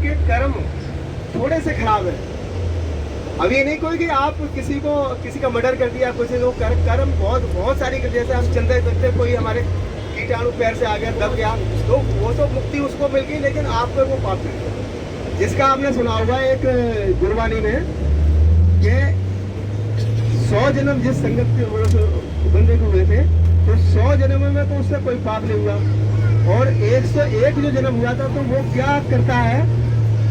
आपके कर्म थोड़े से खराब है। अब ये नहीं कोई कि आप किसी का मर्डर कर दिया, कुछ लोग कर्म बहुत सारी कर, जैसे हम चंदे करते, कोई हमारे कीटाणु पैर से आ गया, दब गया, तो वो तो मुक्ति उसको मिल गई, लेकिन आपको वो पाप मिल गया। जिसका आपने सुना होगा एक गुरबानी में कि 100 जन्म जिस संगत के बंदे को हुए थे, तो 100 जन्म में तो उससे कोई पाप नहीं हुआ। और 101 जो जन्म हुआ था, तो वो क्या करता है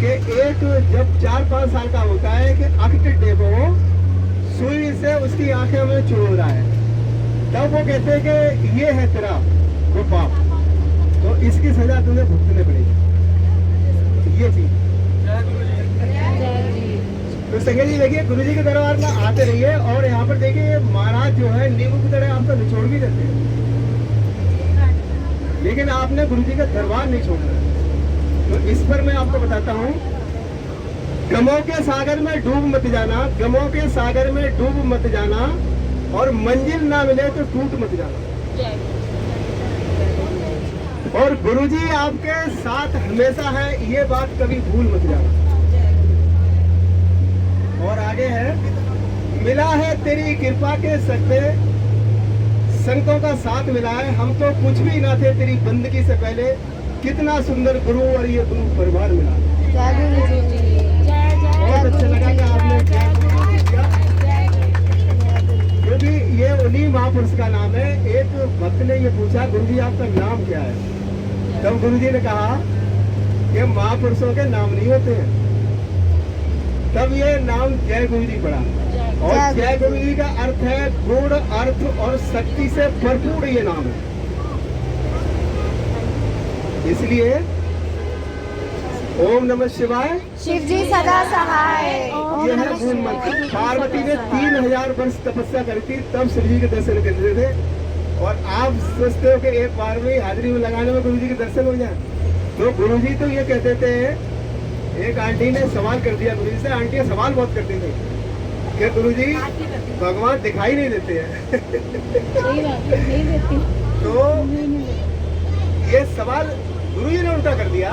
कि एक जब 4-5 साल का होता है कि अख टिड्डे को सुई से उसकी आंखें में चुभ रहा है, तब वो कहते हैं कि ये है तेरा वो पाप, तो इसकी सजा तुम्हें भुगतने पड़ेगी। ये चीज तो संजय जी देखिए, गुरु जी के दरबार में आते रहिए, और यहाँ पर देखिए महाराज जो है नींबू की तरह आपका निचोड़ भी देते हैं, लेकिन आपने गुरु जी का दरबार नहीं छोड़ना। तो इस पर मैं आपको बताता हूँ, गमों के सागर में डूब मत जाना, गमों के सागर में डूब मत जाना, और मंजिल ना मिले तो टूट मत जाना। और गुरुजी आपके साथ हमेशा है, ये बात कभी भूल मत जाना। और आगे है, मिला है तेरी कृपा के सकते, संतों का साथ मिला है, हम तो कुछ भी ना थे तेरी बंदगी से पहले, कितना सुंदर गुरु और ये गुरु परिवार मिला। बहुत अच्छा लगा कि आपने किया, क्योंकि ये उन्हीं महापुरुष का नाम है। एक भक्त ने ये पूछा, गुरु जी आपका नाम क्या है? तब गुरु जी ने कहा कि महापुरुषों के नाम नहीं होते हैं। तब ये नाम जय गुरु जी पड़ा, और जय गुरु जी का अर्थ है गुण, अर्थ और शक्ति से भरपूर ये नाम है। इसलिए ओम नमः शिवाय, शिव जी सदा सहाय। ये है मूल मंत्र। पार्वती ने 3000 वर्ष तपस्या करी थी, तब शिव जी के दर्शन करते थे। और आप सोचते हो कि एक बार में हाजिरी में लगाने में गुरु जी के दर्शन हो जाए? तो गुरु जी तो ये कहते थे, एक आंटी ने सवाल कर दिया गुरु जी से, आंटियां सवाल बहुत करती थी कि गुरु जी भगवान दिखाई नहीं देते हैं। नहीं देती। तो ये सवाल गुरु जी ने उल्टा कर दिया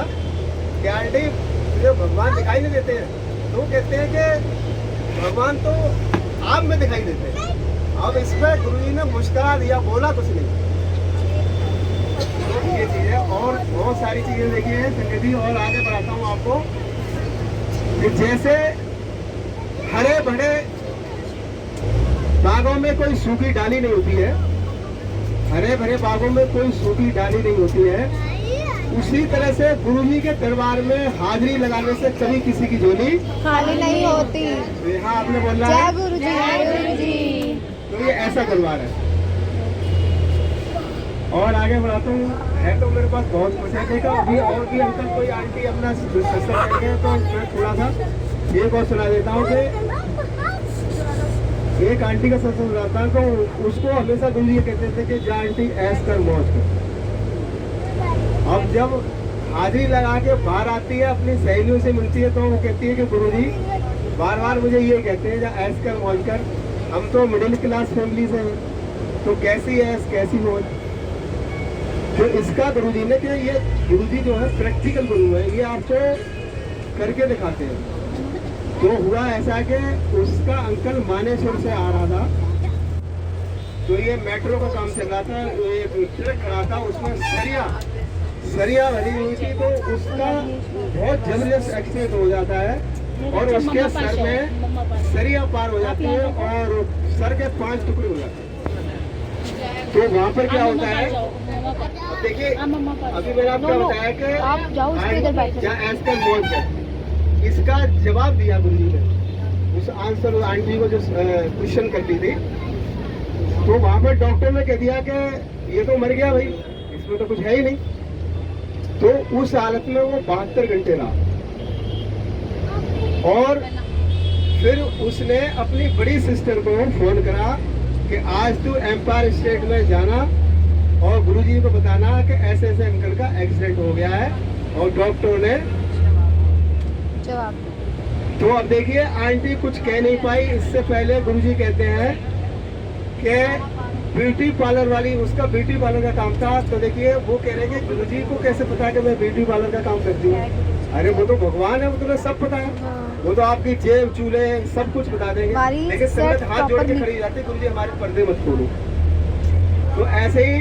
कि आंटी जो भगवान दिखाई नहीं देते हैं, तो कहते हैं कि भगवान तो आप में दिखाई देते हैं। अब इसमें गुरु जी ने मुस्कुरा दिया, बोला कुछ नहीं। तो ये चीजें और बहुत सारी चीजें देखी है संजय जी, और आगे बढ़ाता हूँ आपको कि जैसे हरे भरे बागों में कोई सूखी डाली नहीं होती है, हरे भरे बागों में कोई सूखी डाली नहीं होती है, उसी तरह से गुरु जी के दरबार में हाजिरी लगाने से कभी किसी की झोली खाली नहीं होती। हाँ, आपने बोला जय गुरु जी, जय गुरु जी। तो ये ऐसा दरबार है। और आगे बढ़ाता हूँ, है तो मेरे पास बहुत कुछ है, देखा अभी और भी अंकल कोई आंटी अपना सत्संग करेंगे, तो मैं थोड़ा सा एक और सुना देता हूँ कि एक आंटी का सत्संग सुनाता हूँ, तो उसको हमेशा गुरु जी कहते थे कि जा आंटी ऐश कर मौज कर। अब जब हाजिरी लगा के बाहर आती है, अपनी सहेलियों से मिलती है, तो वो कहती है कि गुरुजी बार बार मुझे ये कहते हैं, जा ऐश कर मौज कर। हम तो मिडिल क्लास फैमिली से हैं, तो कैसी ऐश कैसी मौज। तो इसका गुरुजी ने कि ये गुरुजी जो है प्रैक्टिकल गुरु है, ये आपको करके दिखाते हैं। तो हुआ ऐसा कि उसका अंकल मानेसर से आ रहा था, तो ये मेट्रो का काम चल रहा था, एक ट्रक खड़ा था, उसमें सरिया भरी हुई थी, तो उसका बहुत जबरदस्त एक्सीडेंट हो जाता है, और उसके सर में सरिया पार हो जाती है, और सर के 5 टुकड़े हो जाते हैं। तो वहाँ पर क्या होता है, देखिए अभी मैंने आपको बताया कि ऐसा मौज है, इसका जवाब दिया गुरु जी ने उस आंसर आंटी को जो क्वेश्चन करती थी। तो वहाँ पर डॉक्टर ने कह दिया कि ये तो मर गया भाई, इसमें तो कुछ है ही नहीं। तो उस हालत में वो 72 घंटे रहा, और फिर उसने अपनी बड़ी सिस्टर को फोन करा कि आज तू एम्पायर स्टेट में जाना और गुरुजी को बताना कि ऐसे ऐसे अंकल का एक्सीडेंट हो गया है, और डॉक्टर ने जवाब। तो अब देखिए आंटी कुछ कह नहीं पाई। इससे पहले गुरुजी कहते हैं कि ब्यूटी पार्लर वाली, उसका ब्यूटी पार्लर का काम था, तो देखिए वो कह रहे हैं कि गुरुजी को कैसे पता कि मैं ब्यूटी पार्लर का काम करती हूँ। अरे वो तो भगवान है, वो तुम्हें सब पता है। वो तो आपकी जेब चूल्हे सब कुछ बता देंगे, हमारी लेकिन संगत set हाथ जोड़ के properly। खड़ी जाती है, गुरु जी हमारे पर्दे मत खोलो। तो ऐसे ही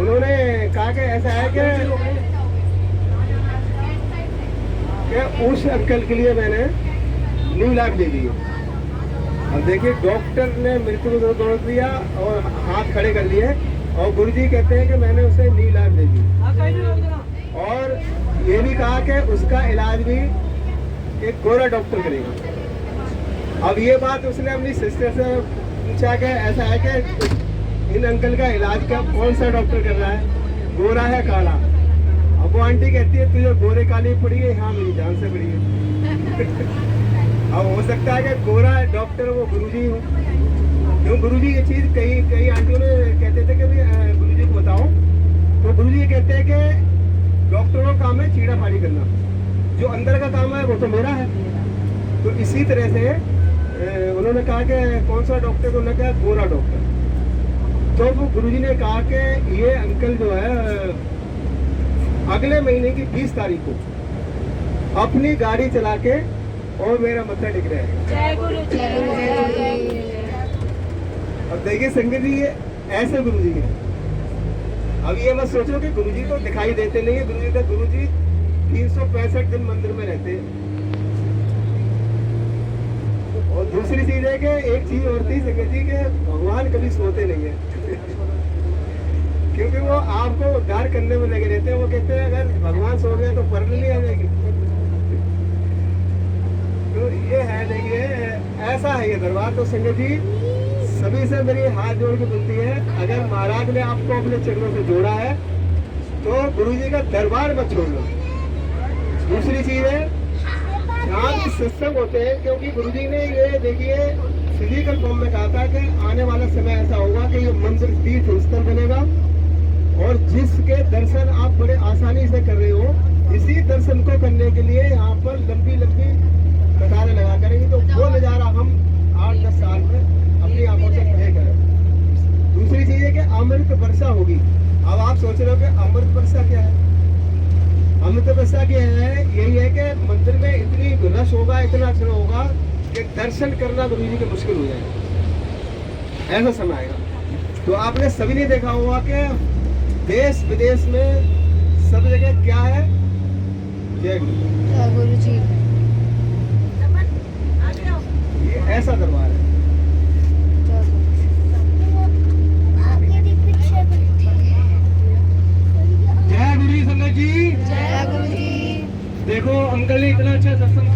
उन्होंने कहा कि ऐसा है कि उस अंकल के लिए मैंने न्यू लाइफ दे दी है। अब देखिए डॉक्टर ने मृत्यु को तोड़ दिया और हाथ खड़े कर लिए, और गुरुजी कहते हैं कि मैंने उसे न्यू लाइफ दे दी, और ये भी कहा कि उसका इलाज भी एक गोरा डॉक्टर करेगा। अब ये बात उसने अपनी सिस्टर से पूछा कि ऐसा है कि इन अंकल का इलाज का कौन सा डॉक्टर कर रहा है, गोरा है काला? अब वो आंटी कहती है तुझे गोरे काली पड़ी है, हाँ मेरी जान से पड़ी है। अब हो सकता है कि गोरा डॉक्टर वो गुरुजी हो, क्यों गुरुजी ये चीज कई आंटियों ने कहते थे कि भाई गुरुजी को बताओ, तो गुरुजी ये कहते हैं कि डॉक्टरों का काम है चीड़ा फाड़ी करना, जो अंदर का काम है वो तो मेरा है। तो इसी तरह से उन्होंने कहा कि कौन सा डॉक्टर, तो उन्होंने कहा गोरा डॉक्टर। तो वो गुरुजी ने कहा कि ये अंकल जो है अगले महीने की 20 तारीख को अपनी गाड़ी चला के और मेरा मत्था टिक रहे हैं। जय गुरु जी। अब देखिए संगत जी ये ऐसे गुरुजी हैं। अब ये मत सोचो कि गुरुजी तो दिखाई देते नहीं है, गुरुजी 365 दिन मंदिर में रहते हैं। और दूसरी चीज है कि एक चीज और थी संगत जी के भगवान कभी सोते नहीं है। क्योंकि वो आपको उद्धार करने में लगे रहते हैं। वो कहते हैं अगर भगवान सो गए तो परल नहीं आ जाएगी। तो ये है, देखिए ऐसा है ये दरबार। तो संगत जी सभी से मेरी हाथ जोड़ के बोलती है, अगर महाराज ने आपको अपने चरणों से जोड़ा है तो गुरुजी का दरबार मत छोड़ लो। दूसरी चीज है जहाँ भी सत्संग होते हैं, क्योंकि गुरुजी ने ये देखिए फिजिकल फॉर्म में कहा था कि आने वाला समय ऐसा होगा कि ये मंदिर तीर्थ स्थल बनेगा, और जिसके दर्शन आप बड़े आसानी से कर रहे हो, इसी दर्शन को करने के लिए यहाँ पर लंबी लंबी कतारें लगा करेंगे। तो वो नज़ारा हम 8-10 साल में अपनी आंखों से देखें। दूसरी चीज है कि अमृत वर्षा होगी। अब आप सोच रहे हो कि अमृत वर्षा क्या है? अमृत वर्षा क्या है? यही है कि मंदिर में इतनी रश होगा, इतना अच्छा होगा कि दर्शन करना गुरु जी के मुश्किल हो जाएगा। ऐसा समय आएगा। तो आपने सभी ने देखा होगा कि देश विदेश में सब जगह क्या है? जय गुरु जी। ये ऐसा दरबार है। जय गुरु जी संगत जी। जय गुरु जी। देखो अंकल ने इतना अच्छा दर्शन